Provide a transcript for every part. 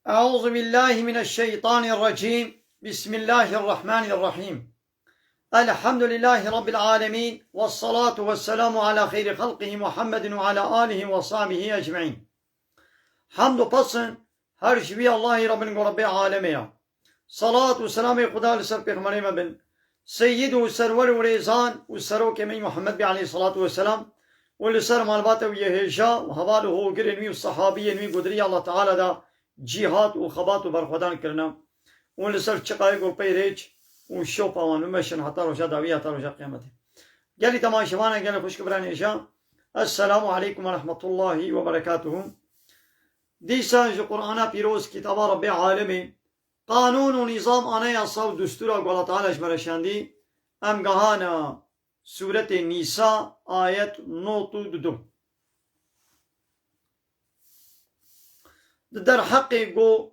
أعوذ بالله من الشيطان الرجيم. بسم الله الرحمن الرحيم. الحمد لله رب العالمين، والصلاة والسلام على خير خلقه محمد وعلى آله وصحبه أجمعين. حمد و پسن هر شبی الله رب العالمين. صلاة و سلام خدا لسر پیغمبر مبن سيد و سرور و ريزان و سروك من محمد عليه الصلاة والسلام ولسر مالبات و يهيشا و حواله و گرنوی و صحابي نوی قدري الله تعالى دا جهاد و خبات و برخودان کرنا و لسر چقای گو پیریچ و شو پاوان و مشن حتی روشا داوی حتی روشا قیامته. گلی تماشوانا گلی خوشکبران ایشا. السلام عليكم ورحمة الله وبركاته. دیسا جو قرآن پیروز کتاب رب عالمی قانون و نظام آنه اصاب دستورا قول تعالی برشاندی امگهانا سورة نساء آیت 9 در حق گو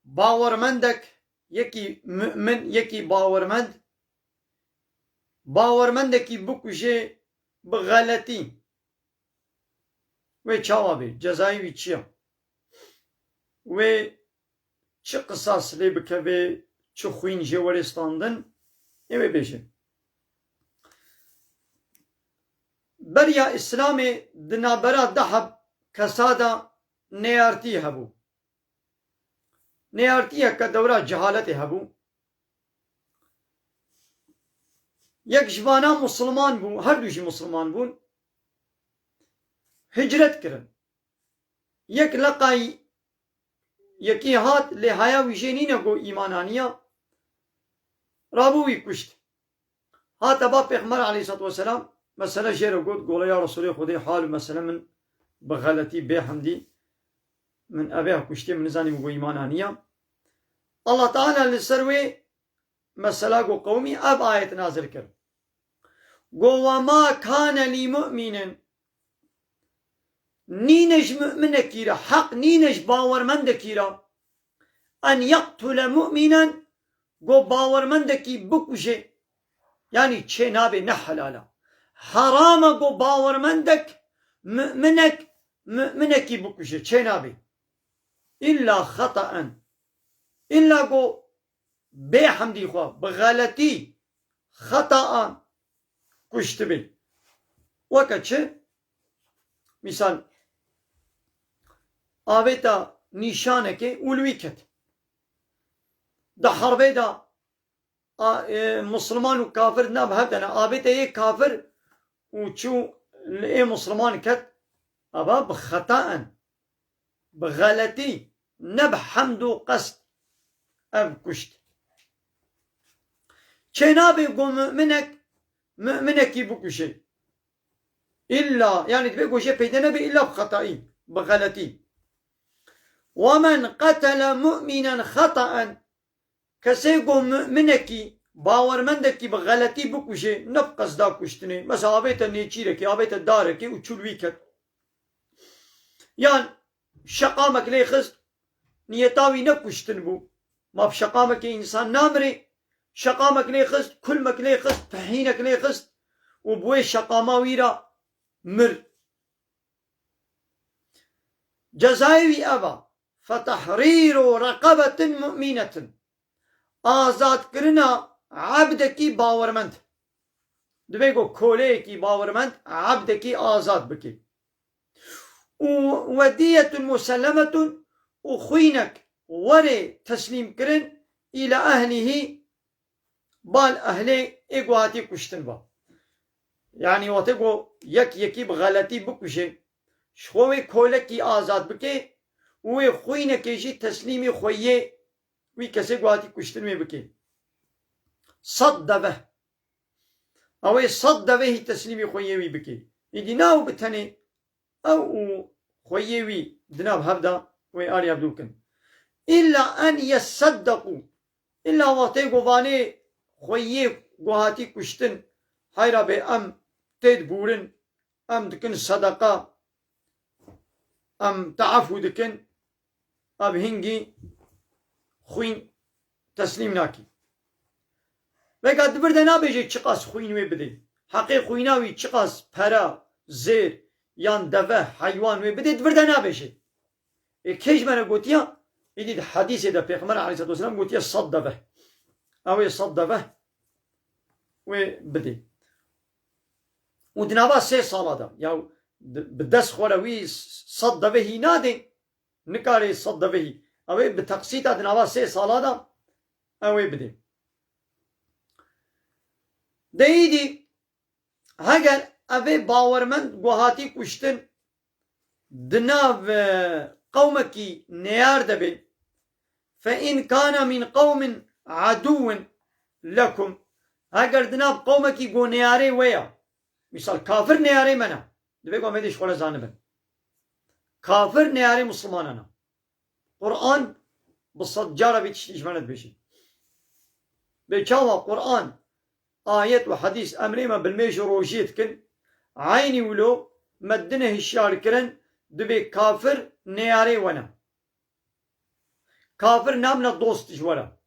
باورمندک یکی مؤمن یکی باورمندکی بکشه بغلطی و چاوابی جزایی وی چیه و چه قصاص لی بکه و چه خوین جوارستاندن اوه بیشه بریا اسلام دنابرا دحب کسادا نیارتی هبو نیارتی که دورا جهالت هبو یک جوانا مسلمان بون هر دوشی مسلمان بون هجرت کرن یک لقای یکی هات لحیا ویژنی نگو ایمانانیا رابوی کشت هات با پیغمبر علیه السلام مثلا شیر گفت گوله یا رسول خدا حال مثلا من بغلطی به حمدی من أبيها كشتي من زاني مقو إيمانانية الله تعالى للسروي مسلا قو قومي أب آية نازل كر قو وما كان لي مؤمن نينج مؤمن كيرا حق نينج باور من كيرا أن يقتل مؤمنا قو باور من كي بكوشي يعني چه نابي نحلالا حرام قو باور مندك مؤمنك بكوشي چه نابي إلا خطأ إلا قو بحمدي خواه بغلطي خطأ كشتبي وقت مثال آبتا نشانه که اولوی کت ده حربه دا مسلمان و کافر نبهد دنا آبتا یک کافر و چو لی مسلمان کت ابا بخطأ بغلطي نب حمد و قصد اب كشت چنابي قو مؤمنك بكشي إلا يعني تبقى كشي بيدا نبي إلا بخطئي بغلطي ومن قتل مؤمنا خطأ كسي قو مؤمنك باور مندك بغلطي بكشي نب قصدا كشتني مثلا آبيتا نيچيرك آبيتا دارك وچلويكت يعني شقامك لي خست نيتاوي نكشتن بو ما بشقامك إنسان نامري شقامك لي خست كلمك لي خست طحينك لي خست وبوي شقاماويرا مر جزايوي أبا فتحرير رقبة مؤمنة آزاد كرنا عبدكي باورمند دبيقو كوليكي باورمند عبدكي آزاد بكي ودية مسلمة وخوينك وري تسليم كرن إلى أهله بال أهله إقواتي كشتن با يعني واتقو يكي بغلطي بكشي شخوي كولكي آزاد بكي وي خوينك يجي تسليمي خويه وي كسي قواتي كشتن مي بكي صدبه أو صدبه تسليمي خويه وي بكي يدي ناو بتني أو خويوي دناب هبدا وآل يبدوكن إلا أن يصدقوا إلا واتيقو فاني خويه قوهاتي كشتن حيرا بي أم تيد بورن أم دكن صدقة أم تعفو دكن أب هنجي خوين تسليم ناكي وقت دبرده نبيجي چقاس خوينوي بدي حقي خويناوي چقاس پرا زير یان دفه حیوان وی بدید ورده نبشه کش منه گوتیا إذا حديث إذا بيغمر عليه الصلاة والسلام قلت يصدفه أو يصدفه وبدي ودنابا 3 ساڵە دا یا بدەست خۆرەوی صدفه نادێ نکارێ صدفه ئەوەی بتەقسیتا دنابا 3 ساڵە دا ئەوەی بدێ دەیدی هەگەر ئەوێ باوەڕمەند گوهاتی کوشتن دناو قومەکی نێیار دەبێ فإن كان من قوم عدو لكم هەگەر دناو قومەکی گۆ نێیارەی وەیە مثال كافر نياري منا دبي قوم هذي شغله زانبن كافر نياري مسلماننا قرآن بالصد جارة بيتشملت بشي بيشاوا قرآن آيات وحديث أمري ما بالميش روجيت كن عيني ولو مدنه الشعر كرن دبي كافر نياري ونا كافر نامنا دوست جورا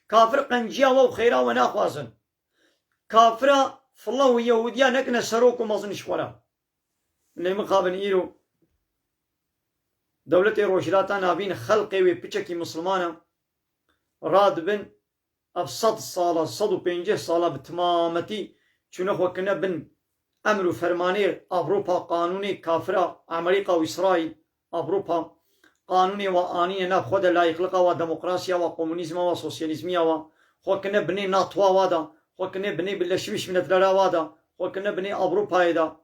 كافر قنجيا وخيرا ونا خوازن كافر فالله ويهوديا نكنا سروك ومظن شورا اللي مقابل إيرو دولة روشلاتا نابين خلقي وبيتشكي مسلمانا راد بن أبسط صالة صدو بينجه صالة بتمامتي شنو كنا بن أمر فرمانير أوروبا قانوني كافرة أمريكا وإسرائيل أوروبا قانوني وآنية نبخد لا يخلق وديمقراطية وكومونيزم وسوسياليزمية وخو كنا بني ناتوا وادا وكنا بني بالشويش من الدرا وادا وكنا بني أوروبا إذا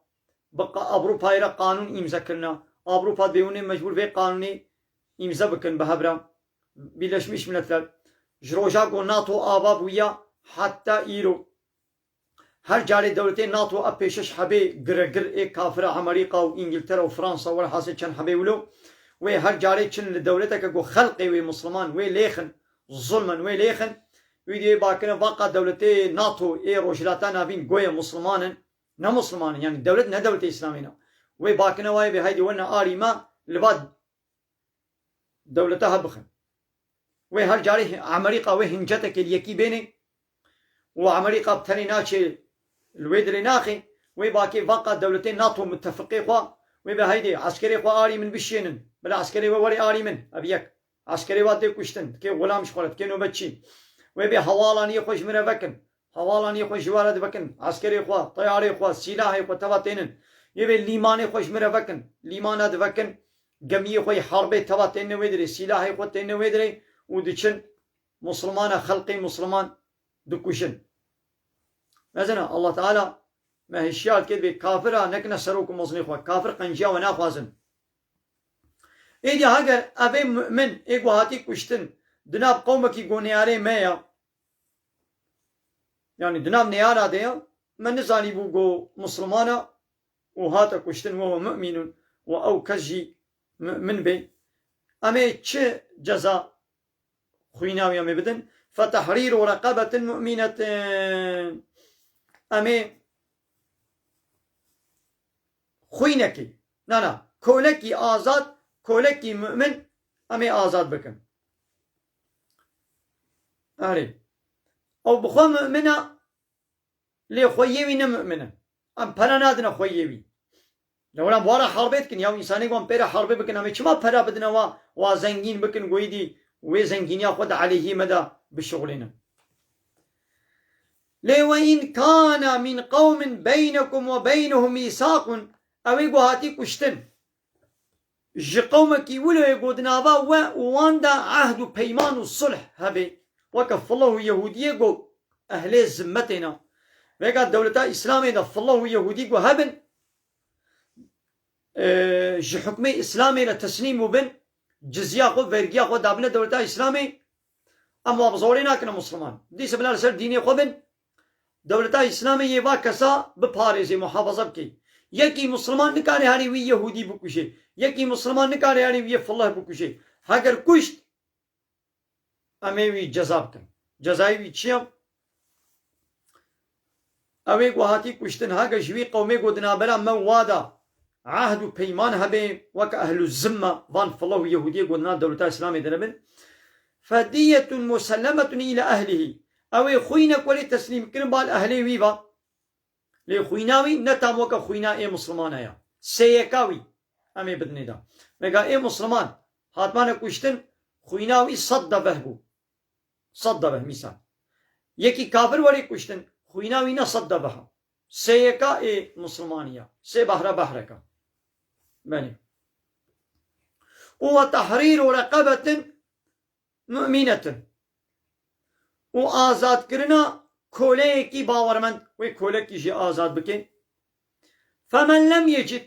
بقى أوروبا إذا قانون إمزا كنا أوروبا بيوني مجبور في قانوني إمزا بكن بهبرا بالشويش من الدرا جروجا كو ناتو آباب ويا حتى إيرو هر جاري دولتين ناتو أبيشش حبي غرغر إيه كافرة أمريكا وإنجلترا وفرنسا والحاصل كان حبي ولو وي هر جاري كن لدولتك كو خلقي وي مسلمان وي ليخن ظلما وي ليخن ويدي باكنا باقا دولتي ناتو اي روشلاتا نابين قوية مسلمانا نا مسلمانا يعني دولتنا دولة إسلامينا وي باكنا واي بهايدي وانا آري ما لباد دولتها بخن وي هر جاري أمريكا وي هنجتك اليكي بيني وأمريكا بتاني ناشي الويدري ناخي وي باكي باقا دولتين ناتو متفقي خوا وي بهايدي عسكري خوا آري من بشينن بلا عسكري ووري آري من أبيك عسكري وادي كشتن كي غلام شخولت كي نوبتشي وبي حوالان يخش من بكن حوالان يخش والد بكن عسكري خوا طياري خوا سلاح خوا تواتينن يبي ليمان يخش من بكن ليمان بكن جميع خوي حرب تواتين ويدري سلاح خوا تين ويدري ودشن مسلمان خلقي مسلمان دكوشن مثلا الله تعالى ما هشيات كده كافرة نكنا سروكم مصني خوا كافر قنجا وناخوازن إيدي هاجر أبي من إيجو هاتي كشتن دناب قومك يقونياري مايا يعني دناب نيارا ديا من نزاني بوغو مسلمانا وهاتا كشتن وهو مؤمن وأو كجي من بي أمي تش جزاء خويناوي أمي بدن فتحرير رقبة مؤمنة أمي خوينكي نانا كولكي آزاد كولكي مؤمن أمي آزاد بكن أري أو بخوا مؤمنة لخويوي نمؤمنة أم پرنادنا خويوي لو أنا بوارا حربت كن يا إنساني قام بيرا حرب بكن أمي شما پرا بدنا وزنجين بكن قويدي وزنجين ياخد عليه مدى بشغلنا لوين كان من قوم بينكم وبينهم ميثاق أو يقوهاتي كشتن جي قومك ولو يقودنا واندا عهد بيمان الصلح هبي وكف الله يهودية قو أهل زمتنا وقال دولة إسلامي دف الله يهودي قو هبن جي حكمي إسلامي لتسليم بن جزية قو فرقية قو دابنا دولة إسلامي أما بزورينا كنا مسلمان دي سبنا لسر ديني قو بن دولة إسلامي يبا كسا بپاريزي محافظة بكي يكي مسلمان نكاري هاري وي يهودي بكوشي يكي مسلمان نكاري هاري وي فالله بكوشي هاگر كشت أميوي جزاب كن جزايوي چيام أوي قوهاتي كشتن هاگر جوي قومي قدنا بلا موادا عهد و بيمان هبه وك أهل الزمة وان فالله يهودي قدنا دولة إسلامي دربن فدية مسلمة إلى أهله أوي خوينك ولي تسليم كن بال أهلي ويبا لي خويناوي نتام وك خوينا إيه مسلمان يا سيكاوي أمي بدني دا مگا إيه مسلمان هاتمان كشتن خویناوی صد دبه بو صد دبه مثال یکی کافر وری کشتن خویناوی نه صد دبه سه یکا مسلمانیا سه بهره بهره کا بله و تحریر رقبة مؤمنة و آزاد کرنا کوله کی باورمند و کوله کیشی آزاد بکن فمن لم يجد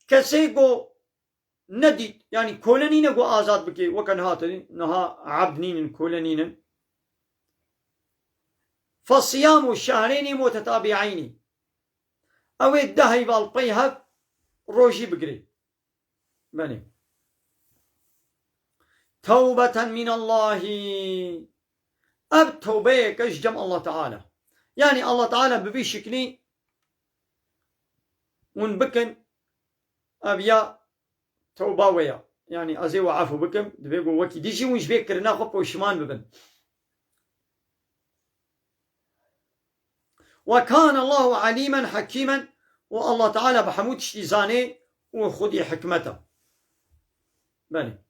کسی گو ندید yani کوله نینه گو آزاد بکی وکن هاتنین نها عبد نینن کوله نینن فصيام الشهرين متتابعين او الدهي بالطيهب روشي بقري بني توبة من الله اب توبه كشجم الله تعالى يعني الله تعالى ببي شكلي ونبكن ابيا توبه ويا يعني ازي وعفو بكم دبيقو وكي ديجي ونش بيكرنا خب وشمان ببن وكان الله عليما حكيما والله تعالى بحمود شتيزاني وخدي حكمته بني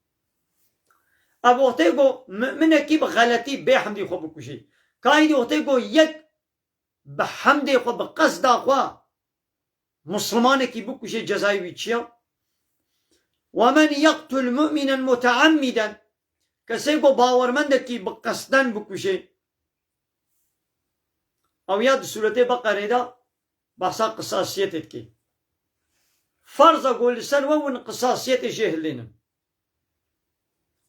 ابو تيغو منكي بغلطي بحمدي خو بكشي كايدي وتيغو يك بحمدي خو بقصد اخوا مسلمان كي بكشي جزاي ويتشيا ومن يقتل مؤمنا متعمدا كسيغو باورمندكي بقصدن بكشي او یاد سورة بقره دا بحثا قصاصیت کی فرض قول سن وون قصاصیت جهلين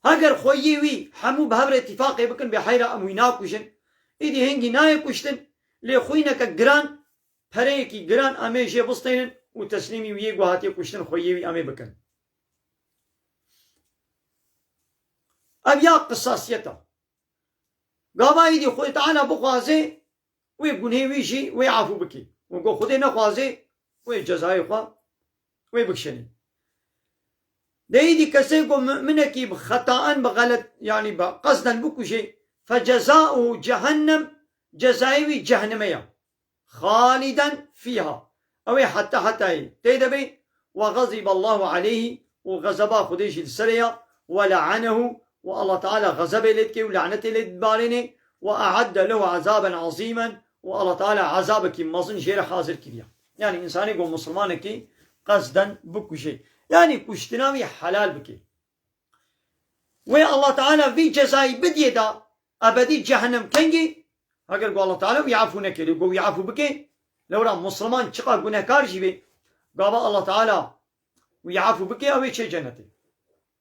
اگر خویی وی همو بهبر اتفاقی بکن بحیره اموینا کشن ایدی هنگی نای کشتن لی خوینه که گران پره کی گران امی جه بستینن و تسلیمی وی گوهاتی کشتن خویی وی امی بکن اب یا قصاصیتا گاوا ایدی خوی تعالی بخوازه وی گناه ویشی وی عفو بکی و گو خودی نخوازه وی جزای خواه وی بکشنی دیدی کسی گو مؤمنکی بخطاءن بغلط یعنی بقصدن بکشه فجزاؤه جهنم جزایوی جهنمیا خالدا فيها اوی حتى تیدبی وغضب الله عليه وغضبا خودیش السريا ولعنه والله تعالى غضب لدكي ولعنته لدباريني وأعد له عذابا عظيما والله تعالى عذابك مظن جير حاضر كريا يعني إنساني قو مسلمانك قصدا بكشي يعني كشتناوي حلال بكي وي الله تعالى في جزاي بدي دا أبدي جهنم كنجي اگر قو الله تعالى ويعفو نكري قو يعفو بكي لو را مسلمان چقا قناه كار جيبه قابا الله تعالى ويعفو بكي أوي چه جنتي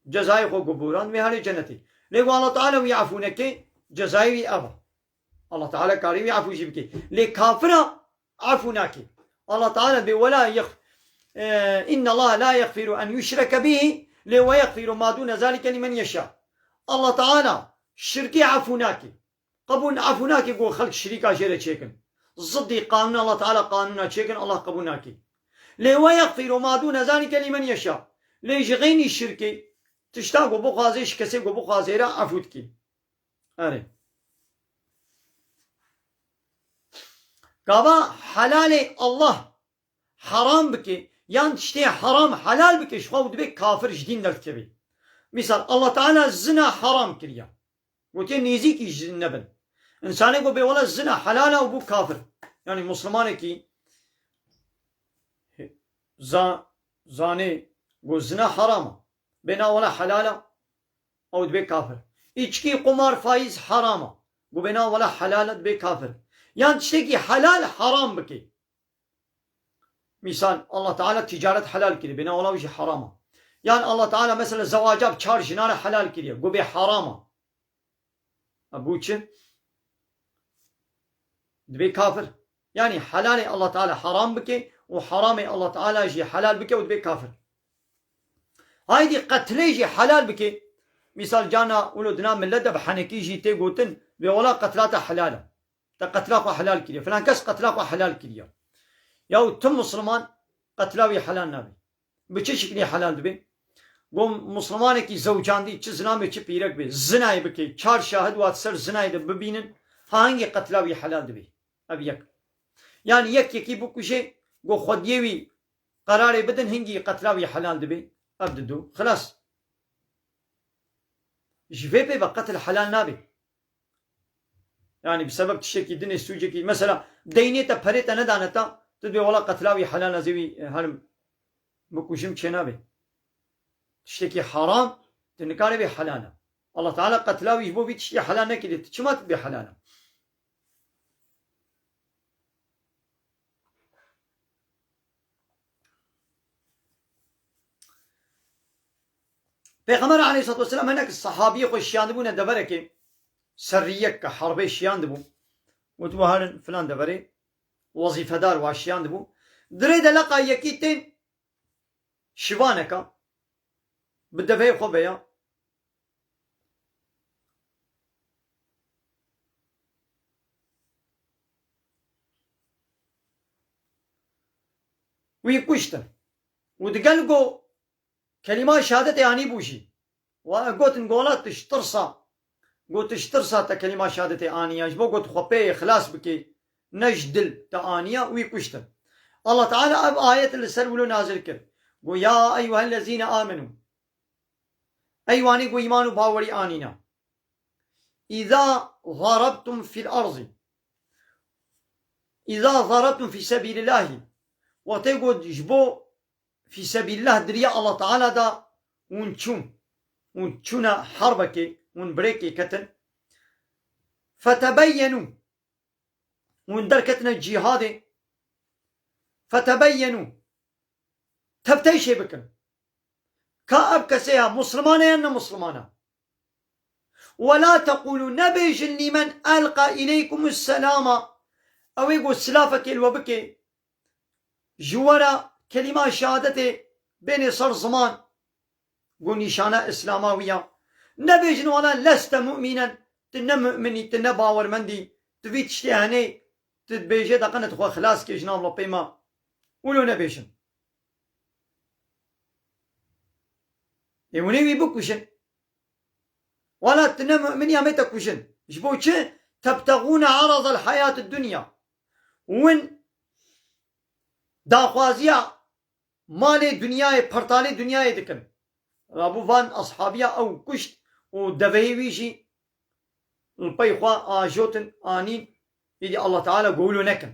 جزاي خو قبوران ويهالي جنتي لقو الله تعالى ويعفو نكي جزاي أبا الله تعالى كاري يعفو جيبكي لكافرة عفو ناكي الله تعالى بولا إن الله لا يغفر أن يشرك به ويغفر ما دون ذلك لمن يشاء الله تعالى شركي عفو ناكي قبول عفو ناكي قول خلق شريكا جيرا تشيكن ضدي قانون الله تعالى قانونا تشيكن الله قبول ناكي ويغفر ما دون ذلك لمن يشاء ليجغيني الشركي تشتاقوا بخوازيش كسيقوا بخوازيرا عفوتكي أري قابا حلال الله حرام بكي يعني تشتي حرام حلال بكي شخوض بك كافر جدين درتكبي مثال الله تعالى الزنا حرام كريا قلت نيزيكي جنبن انساني قو بيولا الزنا حلال او بو كافر يعني مسلماني كي زاني قو الزنا حرام بينا ولا حلال او دبي كافر içki قمار فايز حرام قو بينا ولا حلال دبي كافر يعني تشتكي حلال حرام بكي مثال الله تعالى تجارة حلال كده بنا ولا وجه حرامة يعني الله تعالى مثلا زواجاب چار جنار حلال كده قو بي حرامة أبوچ دبي كافر يعني حلال الله تعالى حرام بكي وحرامي الله تعالى يجي حلال بكي ودبي كافر هايدي قتلي يجي حلال بكي مثال جانا ولدنا من لدى بحنكي يجي تيقوتن بولا قتلاته حلاله قتلاقه حلال كريا فلان كس قتلاقه حلال كريا ياو تم مسلمان قتلاوي حلال نبي بچه شكلي حلال دبي قوم مسلمانه كي زوجان دي چه زنامه چه پیرک بي زنای بكي چار شاهد وات سر زنای ده ببينن هانگي قتلاوي حلال دبي اب يك يعني يك يكي بكوشي قو خوديوي قرار بدن هنگي قتلاوي حلال دبي ابددو خلاص جفي بي بقتل حلال نابي يعني بسبب تشتكي دنيا سوجكي مثلا دينيتا بريتا ندانتا تدبي ولا قتلاوي حلال نزوي هرم بكوشم تشنابي تشتكي حرام تنكاري بي حلالا الله تعالى قتلاوي يجبو بي تشتكي حلال نكدي تشما تدبي حلالا پیغمبر علیه الصلاة والسلام هناك الصحابي خوش ياندبون دبرك سرية كحربي شياندبو وتبو هارن فلان دبري وظيفة دار واشياندبو دريد لقا يكيتين شوانكا بالدفاع خوبيا ويكوشتن ودقلقو كلمة شهادة يعني بوشي وقلت نقولات تشترصا قلت تشترصا تا كلمة شهادة آنية جبو قلت خبي خلاص بكي نجدل تا آنية ويكوشتن الله تعالى أب آية اللي سرولو نازل كر قو يا أيها الذين آمنوا أيواني قو إيمانو باوري آنينا إذا ضربتم في الأرض إذا ضربتم في سبيل الله وتقول جبو في سبيل الله دريا الله تعالى دا ونشونا حربك ونبريكي كتن فتبينوا وندركتنا الجهاد فتبينوا تبتيشي بكن كأب كسيها مسلمانة يا مسلمانة ولا تقولوا نبيج لمن ألقى إليكم السلام أو يقول سلافك الوبكي جوارا كلمة شهادته بين صار زمان قول نشانة إسلاموية نبيجن ولا لست مؤمنا تن مؤمني تن باور مندي تفيد تشتهني تتبيجي دقنا تخوا خلاص كي جناب لبيما ولو نبيجن يوني بكوشن ولا تن مؤمن يا ميتا كوشن جبوتش تبتغون عرض الحياة الدنيا وين داخوازيا مالي دنياي برتالي دنياي دكن رابو فان أصحابيا أو كشت ودفعي ويشي البيخوا آجوتن آنين يدي الله تعالى قولوا نكن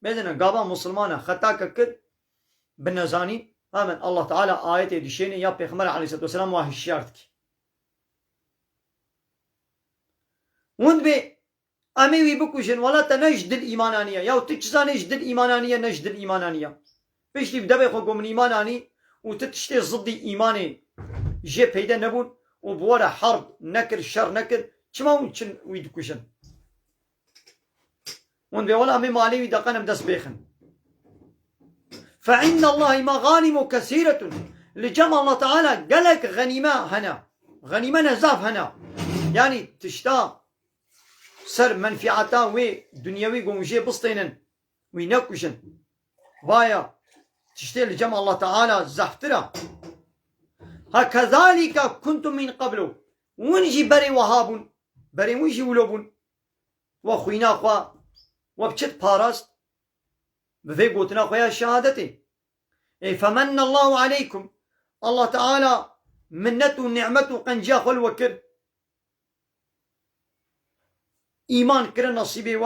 بيزنا قابا مسلمانا خطاك كد بالنزاني آمن الله تعالى آية دشيني يا بيخمر عليه الصلاة والسلام واهي الشارتك وند بي أميوي بكوشن ولا تنجد الإيمانانية ياو تجزا نجد الإيمانانية نجد الإيمانانية بيشتي بدبي خو من إيماناني وتتشتي ضدي إيماني جي بيدا نبون وبورا حرب نكر شر نكر شما ونشن ويدكوشن وند بي ولا أمي مالي ودقنا بدس بيخن فعند الله مغانم كثيرة لجمع الله تعالى قالك غنيمة هنا غنيمة نزاف هنا يعني تشتا سر منفعتا وي دنيوي قومجي بسطينن وينكوشن وايا تشتي لجمع الله تعالى زحترا هكذلك كنتم من قبل ونجي بري وهابون بري ونجي ولوبون وخوينا خوا وبشت باراست بفي قوتنا خويا شهادتي فمن الله عليكم الله تعالى منته ونعمته قنجا خل وكر إيمان كرن نصيبي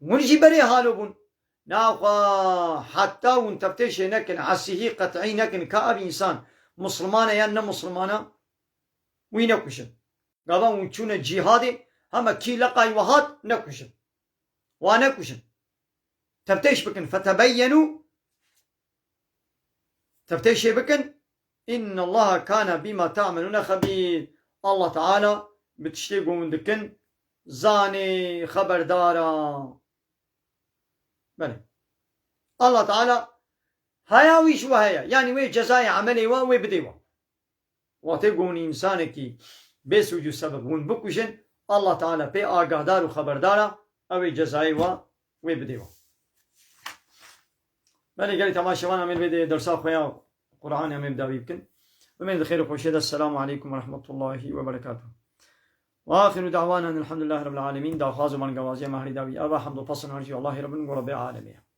ونجي بري هالوبون ناخوا حتى ونتفتش نكن عسيه قطعي نكن كأب إنسان مسلمانة يا مسلمانة وينكوشن قابا ونشون الجهاد هما كي لقاي وهات نكوشن ونكوشن تفتش بكن فتبينوا تفتش بكن إن الله كان بما تعملون خبير الله تعالى بتشتيقوا من دكن زاني خبردارا بله الله تعالى هيا ويش وهيا يعني وي جزاء عملي وي بديوا وتقون إنسانك بسوجو سبب ون بكوشن الله تعالى بي آگاهدار وخبردارا او جزاء وي بديوا بله قالي تماشوان عمل بده درسا خويا قرآن عمل بداوي يمكن ومن خير وخوشيد السلام عليكم ورحمة الله وبركاته وآخر دعوانا أن الحمد لله رب العالمين دا خازو من قوازي مهري داوي أبا حمد وفصل هرجي الله رب العالمين